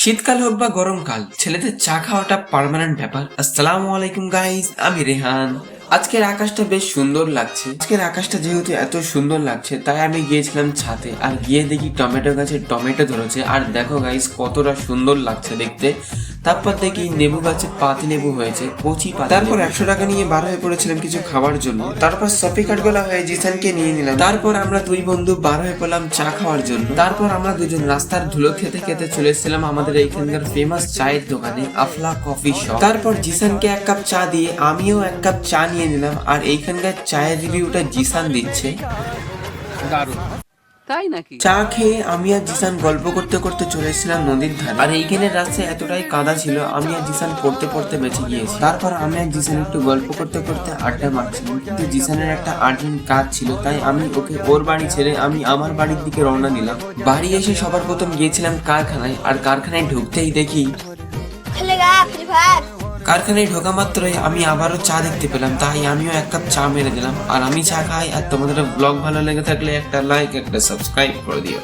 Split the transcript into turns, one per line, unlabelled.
শীতকাল হোক বা গরমকাল, ছেলেদের চা খাওয়াটা পার্মানেন্ট ব্যাপার। আসসালামু আলাইকুম গাইস, আমি রেহান। আজকের আকাশটা বেশ সুন্দর লাগছে। আজকের আকাশটা যেহেতু এত সুন্দর লাগছে, তাই আমি গিয়েছিলাম ছাদে, আর গিয়ে দেখি টমেটো গাছে টমেটো ধরেছে। আর দেখো গাইস, কতটা সুন্দর লাগছে দেখতে। তারপর দেখি নেবু গাছে পাতি লেবু হয়েছে, কচি পাতি। তারপর 100 টাকা নিয়ে বার হয়ে পড়েছিলাম কিছু খাওয়ার জন্য। তারপর সফি কাঠগোলা হয়ে জিসানকে নিয়ে নিলাম। তারপর আমরা দুই বন্ধু বার হয়ে পড়লাম চা খাওয়ার জন্য। তারপর আমরা দুজন রাস্তার ধুলো খেতে খেতে চলে এসেছিলাম আমাদের এইখানকার ফেমাস চায়ের দোকানে, আফলা কফি শপ। তারপর জিসানকে 1 কাপ চা দিয়ে আমিও 1 কাপ চা নিয়ে নিলাম। আর এইখানকার চায়ের রিভিউটা জিসান দিচ্ছে।
দারুণ, তাই নাকি?
চা খেয়ে আমি আর জিসান গল্প করতে করতে চলে এসেছিলাম নদীর ধারে। আর এইখানের রাস্তায় এতটাই কাদা ছিল, আমি আর জিসান পড়তে পড়তে বেঁচে গিয়েছি। তারপর আমি আর জিসান একটু গল্প করতে করতে আড্ডা মারছিলাম, কিন্তু জিসানের একটা আর্জেন্ট কাজ ছিল, তাই আমি ওকে ওর বাড়ি ছেড়ে আমি আমার বাড়ির দিকে রওনা দিলাম। বাড়ি এসে সবার প্রথম গিয়েছিলাম কারখানায়। আর কারখানায় ঢুকতেই দেখি কারখানায় ঢোকা মাত্রই আমি আবারও চা দেখতে পেলাম, তাই আমিও 1 কাপ চা মেরে দিলাম। আর আমি চা খাই। আর তোমাদের ব্লগ ভালো লেগে থাকলে একটা লাইক, একটা সাবস্ক্রাইব করে দিও।